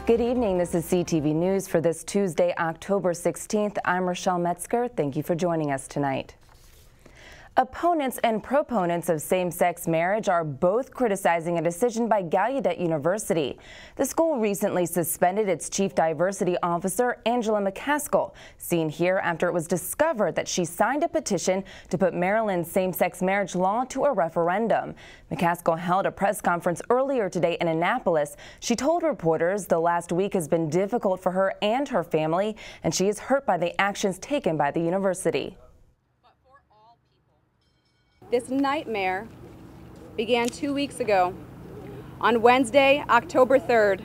Good evening. This is CTV News for this Tuesday, October 16th. I'm Rochelle Metzger. Thank you for joining us tonight. Opponents and proponents of same-sex marriage are both criticizing a decision by Gallaudet University. The school recently suspended its chief diversity officer, Angela McCaskill, seen here after it was discovered that she signed a petition to put Maryland's same-sex marriage law to a referendum. McCaskill held a press conference earlier today in Annapolis. She told reporters the last week has been difficult for her and her family, and she is hurt by the actions taken by the university. This nightmare began 2 weeks ago, on Wednesday, October 3rd,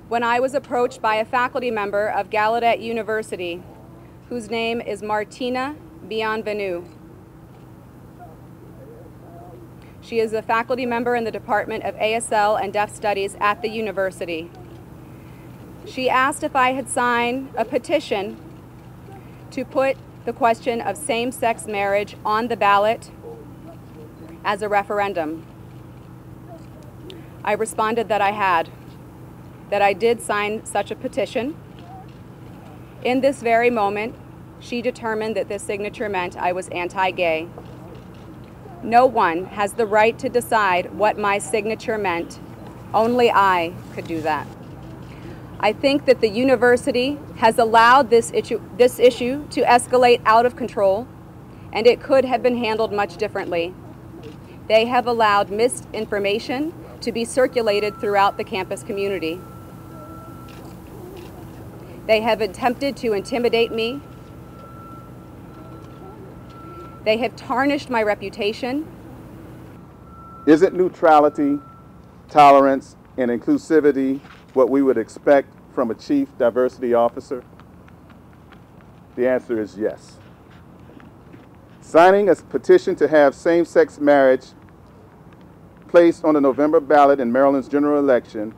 when I was approached by a faculty member of Gallaudet University, whose name is Martina Bienvenue. She is a faculty member in the Department of ASL and Deaf Studies at the university. She asked if I had signed a petition to put the question of same-sex marriage on the ballot as a referendum. I responded that I had, that I did sign such a petition. In this very moment, she determined that this signature meant I was anti-gay. No one has the right to decide what my signature meant. Only I could do that. I think that the university has allowed this issue to escalate out of control, and it could have been handled much differently. They have allowed misinformation to be circulated throughout the campus community. They have attempted to intimidate me. They have tarnished my reputation. Isn't neutrality, tolerance, and inclusivity what we would expect from a chief diversity officer? The answer is yes. Signing a petition to have same-sex marriage placed on the November ballot in Maryland's general election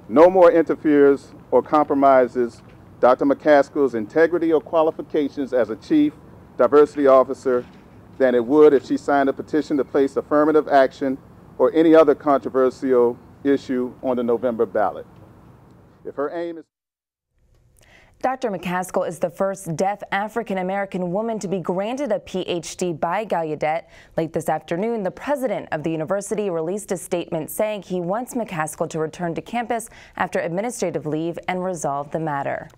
no more interferes or compromises Dr. McCaskill's integrity or qualifications as a chief diversity officer than it would if she signed a petition to place affirmative action or any other controversial issue on the November ballot. If her aim is... Dr. McCaskill is the first deaf African-American woman to be granted a PhD by Gallaudet. Late this afternoon, the president of the university released a statement saying he wants McCaskill to return to campus after administrative leave and resolve the matter.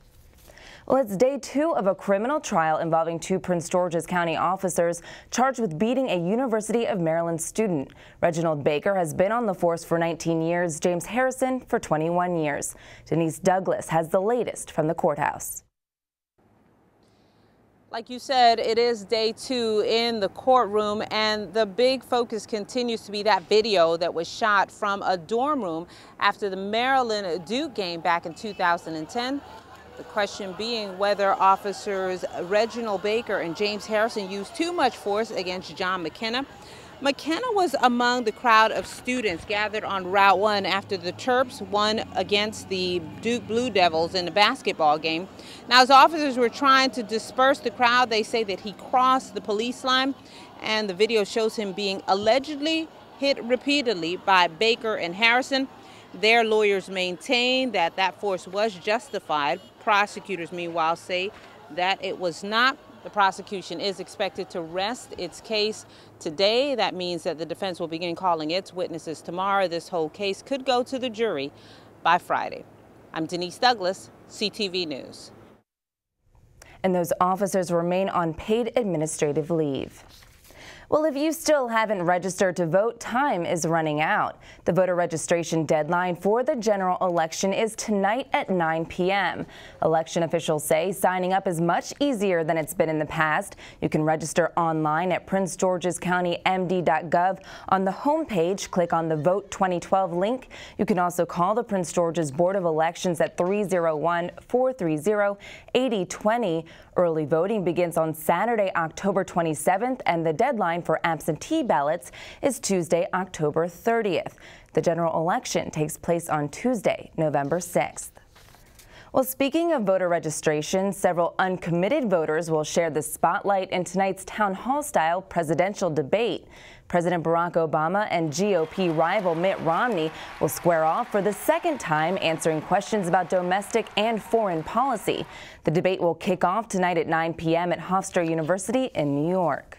Well, it's day 2 of a criminal trial involving 2 Prince George's County officers charged with beating a University of Maryland student. Reginald Baker has been on the force for 19 years, James Harrison for 21 years. Denise Douglas has the latest from the courthouse. Like you said, it is day 2 in the courtroom, and the big focus continues to be that video that was shot from a dorm room after the Maryland-Duke game back in 2010. The question being whether officers Reginald Baker and James Harrison used too much force against John McKenna. McKenna was among the crowd of students gathered on Route 1 after the Terps won against the Duke Blue Devils in the basketball game. Now, as officers were trying to disperse the crowd, they say that he crossed the police line, and the video shows him being allegedly hit repeatedly by Baker and Harrison. Their lawyers maintain that that force was justified. Prosecutors, meanwhile, say that it was not. The prosecution is expected to rest its case today. That means that the defense will begin calling its witnesses tomorrow. This whole case could go to the jury by Friday. I'm Denise Douglas, CTV News. And those officers remain on paid administrative leave. Well, if you still haven't registered to vote, time is running out. The voter registration deadline for the general election is tonight at 9 p.m. Election officials say signing up is much easier than it's been in the past. You can register online at princegeorgescountymd.gov. On the homepage, click on the Vote 2012 link. You can also call the Prince George's Board of Elections at 301-430-8020. Early voting begins on Saturday, October 27th, and the deadline for absentee ballots is Tuesday, October 30th. The general election takes place on Tuesday, November 6th. Well, speaking of voter registration, several uncommitted voters will share the spotlight in tonight's town hall-style presidential debate. President Barack Obama and GOP rival Mitt Romney will square off for the second time, answering questions about domestic and foreign policy. The debate will kick off tonight at 9 p.m. at Gallaudet University in New York.